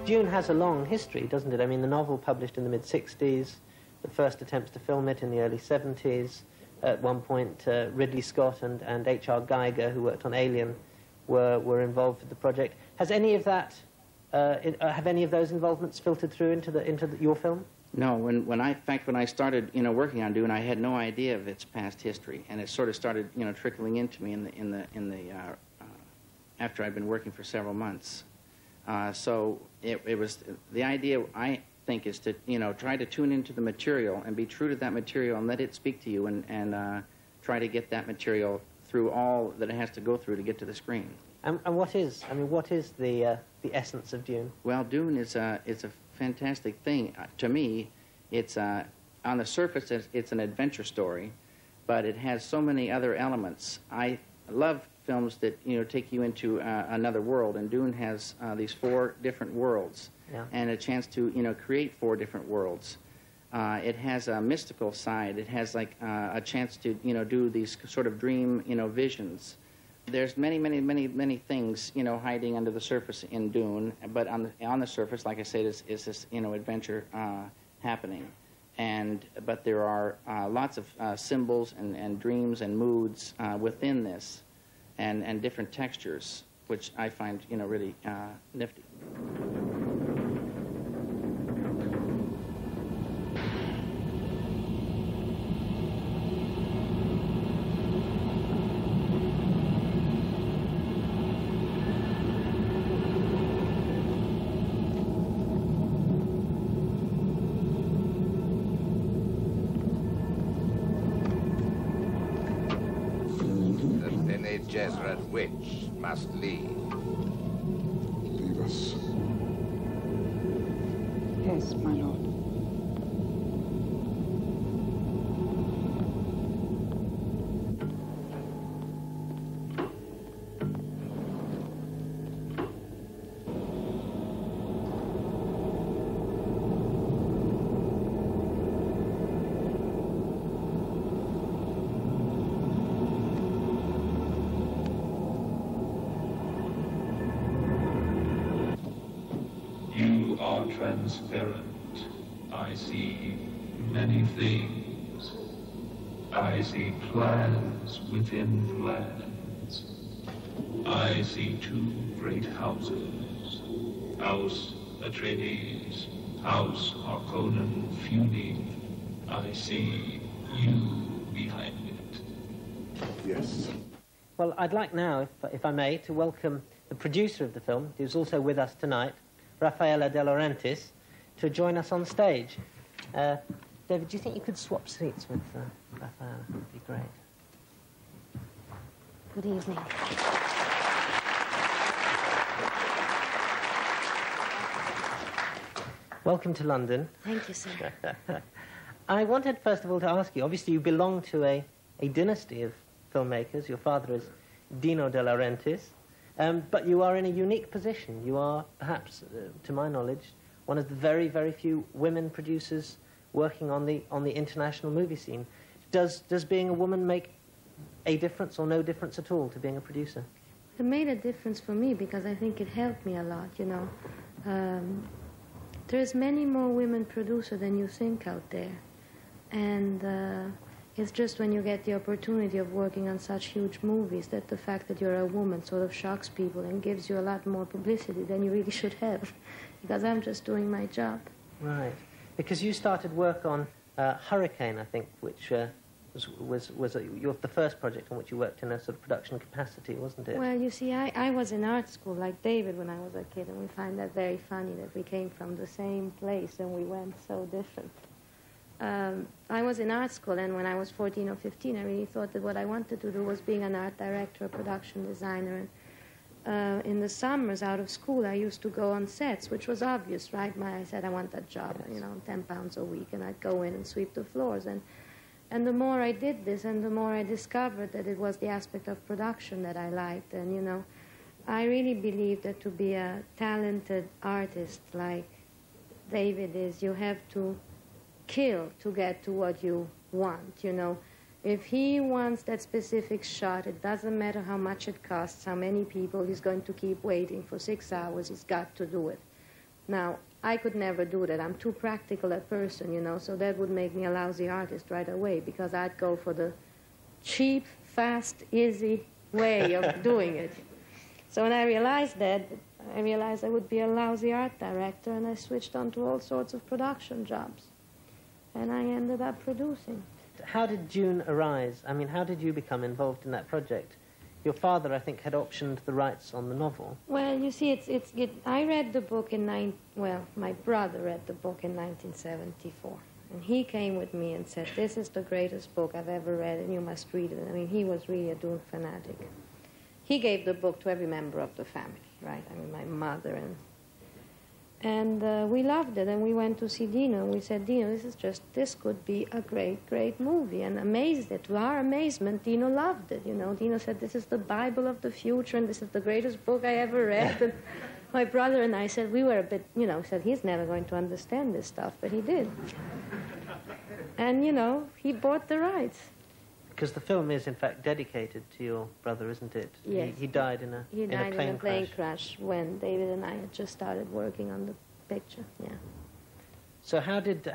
Dune has a long history, doesn't it? I mean, the novel published in the mid-60s, the first attempts to film it in the early 70s. At one point, Ridley Scott and H.R. Geiger, who worked on Alien, were involved with the project. Has any of that, have any of those involvements filtered through into your film? No. In fact, when I started, working on Dune, I had no idea of its past history, and it sort of started, trickling into me after I'd been working for several months. So it was the idea, I think, is to try to tune into the material and be true to that material and let it speak to you, and try to get that material through all that it has to go through to get to the screen. And what is the essence of Dune? Well, Dune is a fantastic thing. To me, it's on the surface it's an adventure story, but it has so many other elements. I love films that take you into another world, and Dune has these 4 different worlds, yeah, and a chance to create 4 different worlds. It has a mystical side. It has like a chance to do these sort of dream visions. There's many things hiding under the surface in Dune, but on the surface, like I said, is this adventure happening. But there are lots of symbols and dreams and moods within this, and different textures, which I find really nifty. Witch must leave. Leave us. Yes, my lord. Transparent. I see many things. I see plans within plans. I see 2 great houses. House Atreides, House Harkonnen feuding. I see you behind it. Yes. Well, I'd like now, if I may, to welcome the producer of the film, who's also with us tonight, Raffaella de Laurentiis, to join us on stage. David, do you think you could swap seats with Raffaella? That would be great. Good evening. Welcome to London. Thank you, sir. I wanted, first of all, to ask you, obviously you belong to a dynasty of filmmakers. Your father is Dino de Laurentiis. But you are in a unique position. You are, perhaps, to my knowledge, one of the very, very few women producers working on the international movie scene. Does being a woman make a difference or no difference at all to being a producer? It made a difference for me because I think it helped me a lot, There's many more women producers than you think out there. And it's just when you get the opportunity of working on such huge movies that the fact that you're a woman sort of shocks people and gives you a lot more publicity than you really should have, because I'm just doing my job. Right. Because you started work on Hurricane, I think, which was the first project on which you worked in a sort of production capacity, wasn't it? Well, you see, I was in art school like David when I was a kid, and we find that very funny that we came from the same place and we went so different. I was in art school, and when I was 14 or 15, I really thought that what I wanted to do was being an art director, a production designer. And in the summers out of school, I used to go on sets, which was obvious, right? I said I want that job, yes. 10 pounds a week, and I'd go in and sweep the floors. And the more I did this, and the more I discovered that it was the aspect of production that I liked. And, I really believe that to be a talented artist like David is, you have to kill to get to what you want, If he wants that specific shot, it doesn't matter how much it costs, how many people, he's going to keep waiting for 6 hours, he's got to do it. Now, I could never do that. I'm too practical a person, you know, so that would make me a lousy artist right away, because I'd go for the cheap, fast, easy way of doing it. So when I realized that, I realized I would be a lousy art director, and I switched on to all sorts of production jobs. And I ended up producing. How did Dune arise? I mean, how did you become involved in that project? Your father, I think, had optioned the rights on the novel. Well, you see, I read the book my brother read the book in 1974. And he came with me and said, this is the greatest book I've ever read, and you must read it. I mean, he was really a Dune fanatic. He gave the book to every member of the family, right? I mean, my mother and we loved it, and we went to see Dino, and we said, Dino, this could be a great, great movie, and to our amazement, Dino loved it, you know. Dino said, this is the Bible of the future, and this is the greatest book I ever read. And my brother and I said, we were a bit, you know, said, he's never going to understand this stuff, but he did. And, you know, he bought the rights. Because the film is, in fact, dedicated to your brother, isn't it? Yes. He died in a plane crash when David and I had just started working on the picture, yeah. So how did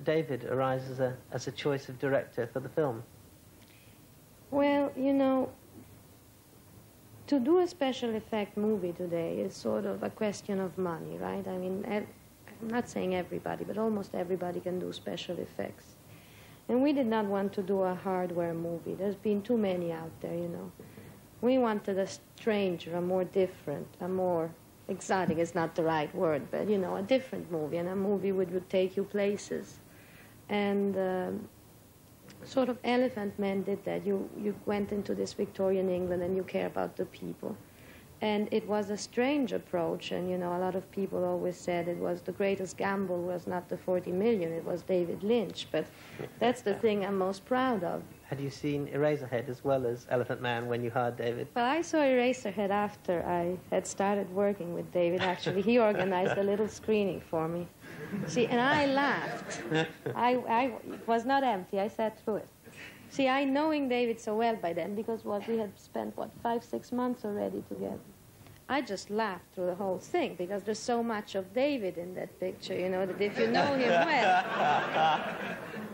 David arise as a choice of director for the film? Well, you know, to do a special effect movie today is sort of a question of money, right? I mean, I'm not saying everybody, but almost everybody can do special effects. And we did not want to do a hardware movie. There's been too many out there, you know. We wanted a stranger, a more different, a more exotic is not the right word, but, you know, a different movie, and a movie which would take you places. And sort of Elephant Man did that. You went into this Victorian England and you care about the people. And it was a strange approach, and, you know, a lot of people always said it was the greatest gamble was not the 40 million, it was David Lynch. But that's the thing I'm most proud of. Had you seen Eraserhead as well as Elephant Man when you hired David? Well, I saw Eraserhead after I had started working with David. Actually, he organized a little screening for me. See, and I laughed. It was not empty. I sat through it. See, knowing David so well by then, because we had spent, 5-6 months already together. I just laughed through the whole thing, because there's so much of David in that picture, you know, that if you know him well,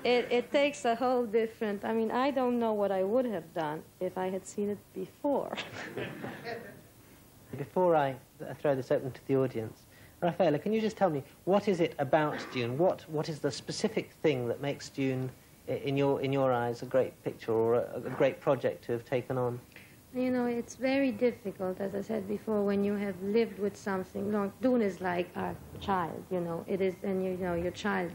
it takes a whole different, I mean, I don't know what I would have done if I had seen it before. Before I throw this open to the audience, Raffaella, can you just tell me, what is it about Dune? What is the specific thing that makes Dune, in your eyes, a great picture or a great project to have taken on? You know, it's very difficult, as I said before, when you have lived with something. No, Dune is like a child, you know. It is, and you know, your child,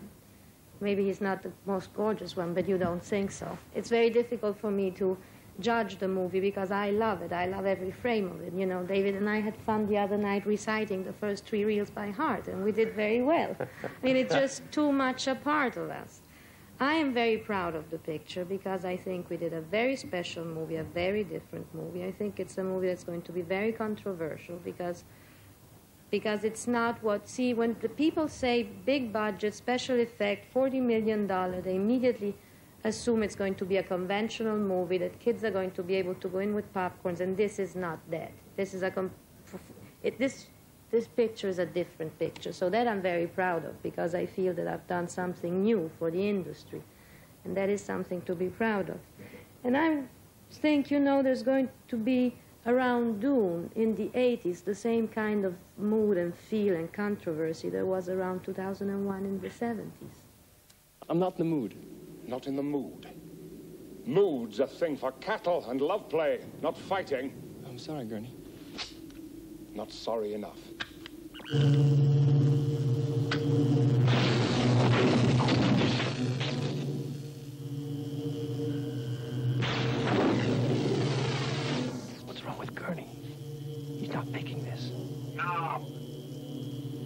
maybe he's not the most gorgeous one, but you don't think so. It's very difficult for me to judge the movie because I love it. I love every frame of it. You know, David and I had fun the other night reciting the first 3 reels by heart, and we did very well. I mean, it's just too much a part of us. I am very proud of the picture because I think we did a very special movie, a very different movie. I think it's a movie that's going to be very controversial because it's not what... See, when the people say big budget, special effect, $40 million, they immediately assume it's going to be a conventional movie, that kids are going to be able to go in with popcorns, and this is not that. This is this picture is a different picture, so that I'm very proud of because I feel that I've done something new for the industry, and that is something to be proud of. And I think, you know, there's going to be around Dune in the 80s the same kind of mood and feel and controversy there was around 2001 in the 70s. I'm not in the mood. Not in the mood. Mood's a thing for cattle and love play, not fighting. I'm sorry, Gurney. Not sorry enough. What's wrong with Gurney? He's not faking this. Now,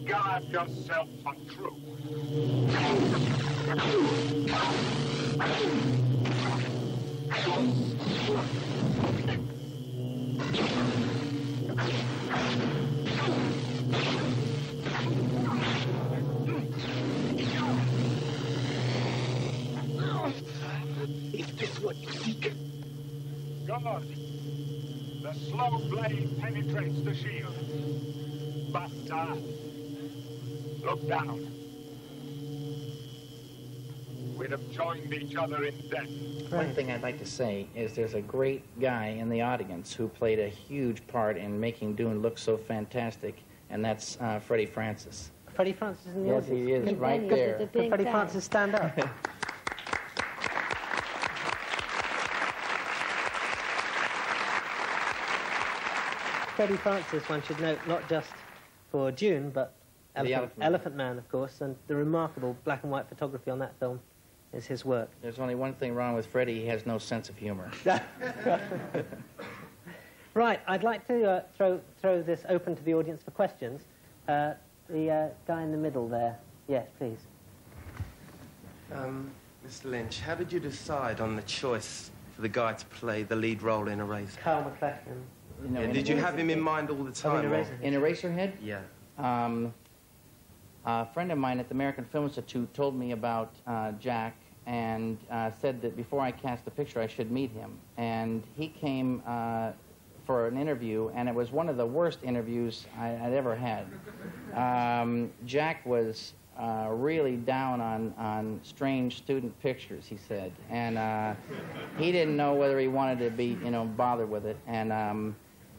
guard yourself untrue. Is this what you seek? Good. The slow blade penetrates the shield. But, Look down. We'd have joined each other in death. One thing I'd like to say is there's a great guy in the audience who played a huge part in making Dune look so fantastic, and that's Freddie Francis. Freddie Francis is in the Yes, audience. he is, right there. Can Freddie Francis stand up? Freddie Francis, one should note, not just for Dune, but Elephant Man, of course, and the remarkable black and white photography on that film is his work. There's only one thing wrong with Freddie: he has no sense of humor. Right, I'd like to throw this open to the audience for questions. The guy in the middle there. Yes, please. Mr. Lynch, how did you decide on the choice for the guy to play the lead role in Eraserhead? Carl McClellan. You know, Yeah, did you have him in mind all the time? In Eraserhead? Yeah. A friend of mine at the American Film Institute told me about Jack and said that before I cast the picture I should meet him. And he came for an interview, and it was one of the worst interviews I'd ever had. Jack was really down on strange student pictures, he said. And he didn't know whether he wanted to be, bothered with it. And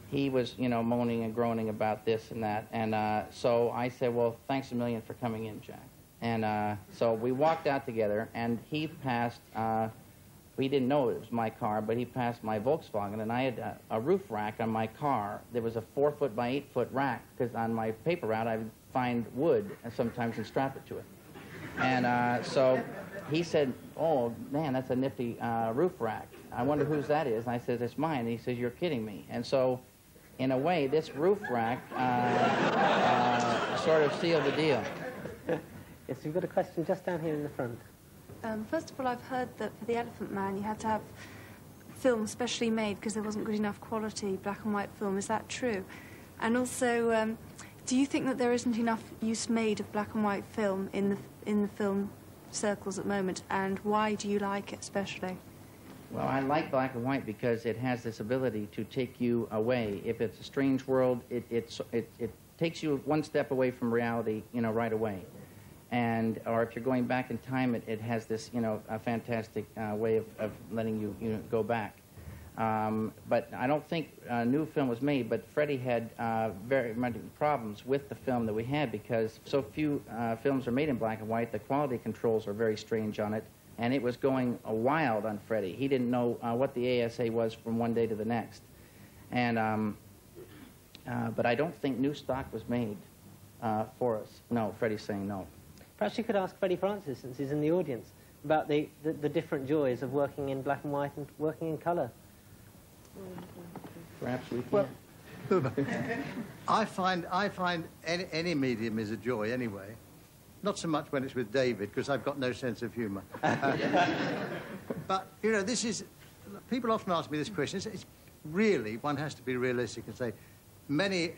he was, moaning and groaning about this and that. And so I said, well, thanks a million for coming in, Jack. And so we walked out together, and he passed, we didn't know it was my car, but he passed my Volkswagen, and I had a roof rack on my car. There was a 4-foot by 8-foot rack, because on my paper route I would find wood and sometimes and strap it to it. And so he said, oh, man, that's a nifty roof rack. I wonder whose that is. And I said, it's mine. And he says, you're kidding me. And so, in a way, this roof rack sort of sealed the deal. Yes, we've got a question just down here in the front. First of all, I've heard that for the Elephant Man you had to have film specially made because there wasn't good enough quality black and white film. Is that true? And also, do you think that there isn't enough use made of black and white film in the film circles at the moment? And why do you like it especially? Well, I like black and white because it has this ability to take you away. If it's a strange world, it takes you one step away from reality, right away. And or if you're going back in time, it has this, a fantastic way of letting you, go back. But I don't think new film was made. But Freddie had very many problems with the film that we had because so few films are made in black and white. The quality controls are very strange on it, and it was going wild on Freddie. He didn't know what the ASA was from one day to the next. And but I don't think new stock was made for us. No, Freddie's saying no. Perhaps you could ask Freddie Francis, since he's in the audience, about the different joys of working in black and white and working in colour. Perhaps we can. Well, I find any medium is a joy anyway. Not so much when it's with David, because I've got no sense of humour. But, this is... People often ask me this question. It's really, one has to be realistic and say,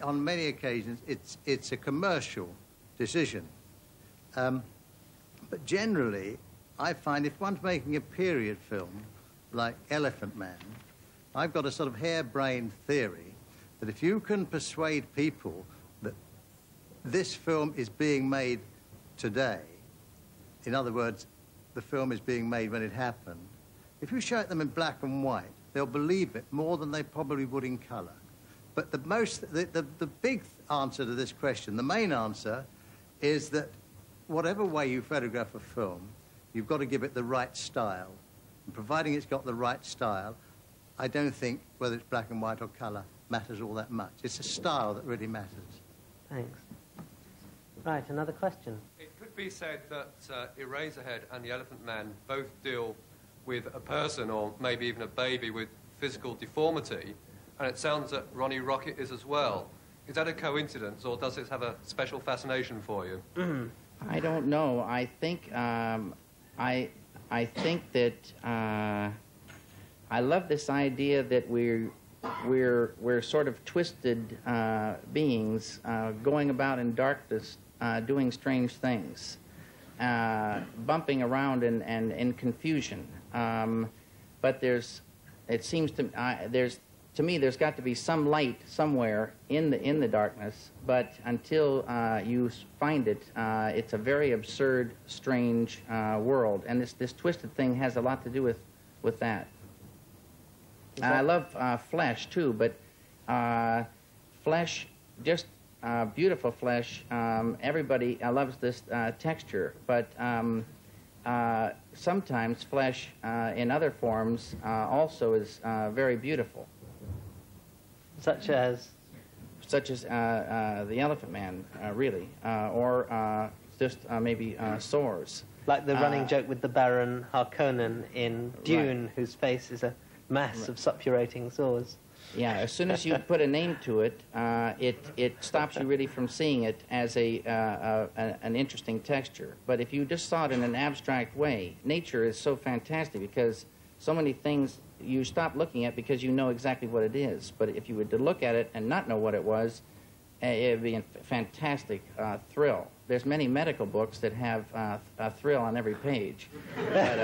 on many occasions, it's a commercial decision. But generally, I find if one's making a period film, like Elephant Man, I've got a sort of harebrained theory that if you can persuade people that this film is being made today, in other words, the film is being made when it happened, if you show it them in black and white, they'll believe it more than they probably would in colour. But the big answer to this question, the main answer, is that whatever way you photograph a film, you've got to give it the right style. And providing it's got the right style, I don't think whether it's black and white or colour matters all that much. It's a style that really matters. Thanks. Right, another question. It could be said that Eraserhead and The Elephant Man both deal with a person or maybe even a baby with physical deformity, and it sounds that Ronnie Rocket is as well. Is that a coincidence, or does it have a special fascination for you? I don't know. I think I think that I love this idea that we're sort of twisted beings going about in darkness, doing strange things, bumping around and in confusion. But it seems to there's to me, there's got to be some light somewhere in the darkness, but until you find it, it's a very absurd, strange world, and this twisted thing has a lot to do with that. I love flesh too, but flesh, just beautiful flesh. Everybody loves this texture, but sometimes flesh in other forms also is very beautiful. Such as? Such as the Elephant Man, really, or just maybe sores. Like the running joke with the Baron Harkonnen in Dune, right, whose face is a mass of suppurating sores. Yeah, as soon as you put a name to it, it stops you really from seeing it as an interesting texture. But if you just saw it in an abstract way, nature is so fantastic because so many things you stop looking at because you know exactly what it is. But if you were to look at it and not know what it was, it would be a fantastic thrill. There's many medical books that have a thrill on every page. But,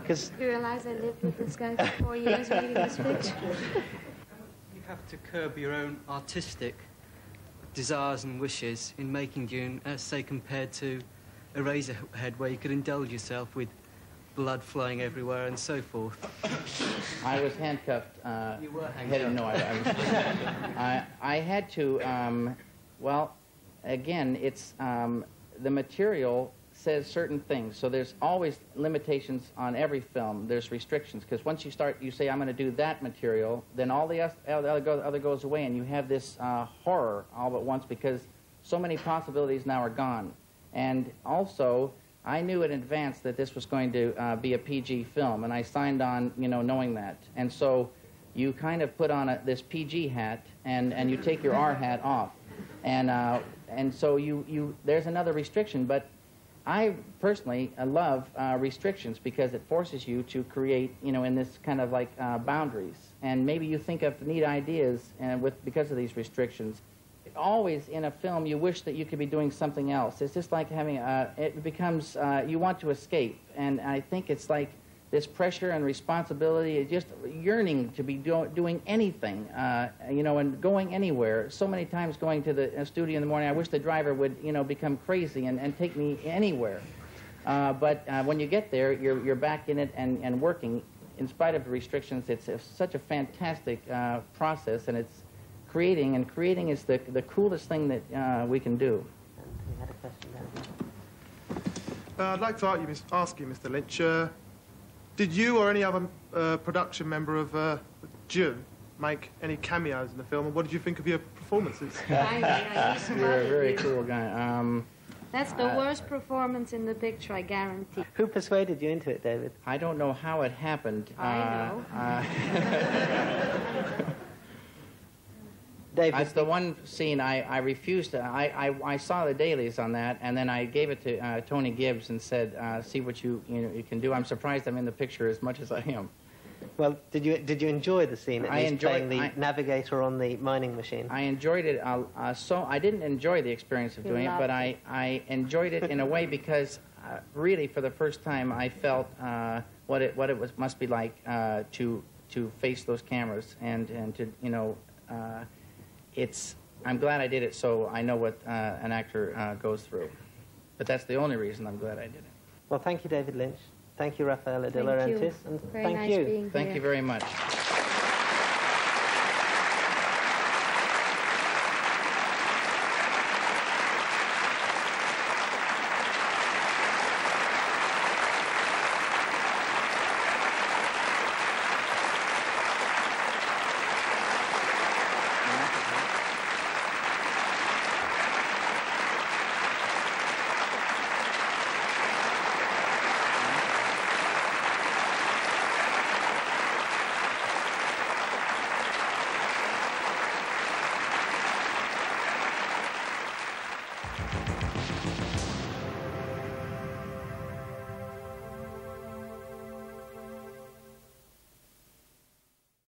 you realize I lived with this guy for 4 years reading this picture? You have to curb your own artistic desires and wishes in making Dune, as say compared to Eraserhead, where you could indulge yourself with blood flowing everywhere and so forth. I was handcuffed. You were handcuffed. No, I had to. Well, again, it's the material says certain things, so there's always limitations on every film. There's restrictions, because once you start, you say, I'm going to do that material, then all the other goes away, and you have this horror all at once, because so many possibilities now are gone. And also, I knew in advance that this was going to be a PG film, and I signed on, knowing that. And so you kind of put on this PG hat, and you take your R hat off. And so there's another restriction, but I personally love restrictions because it forces you to create, in this kind of like boundaries. And maybe you think of neat ideas because of these restrictions. Always in a film, you wish that you could be doing something else. It's just like having it becomes, you want to escape. And I think it's like this pressure and responsibility, just yearning to be doing anything, and going anywhere. So many times going to the studio in the morning, I wish the driver would, become crazy and take me anywhere. But when you get there, you're back in it and working. In spite of the restrictions, it's such a fantastic process, and it's creating, and creating is the coolest thing that we can do. We had a question I'd like to ask you, Mr. Lynch, did you or any other production member of Dune make any cameos in the film, and what did you think of your performances? You're a very cool guy. That's the worst performance in the picture, I guarantee. Who persuaded you into it, David? I don't know how it happened. I know. That's the one scene I refused to. I saw the dailies on that, and then I gave it to Tony Gibbs and said, "See what you can do." I'm surprised I'm in the picture as much as I am. Well, did you enjoy the scene? At least playing the navigator on the mining machine. I enjoyed it. So I didn't enjoy the experience of doing it, but I enjoyed it in a way because really for the first time I felt what it must be like to face those cameras and to I'm glad I did it, so I know what an actor goes through. But that's the only reason I'm glad I did it. Well, thank you, David Lynch. Thank you, Raffaella de Laurentiis. And thank you. Thank you very much.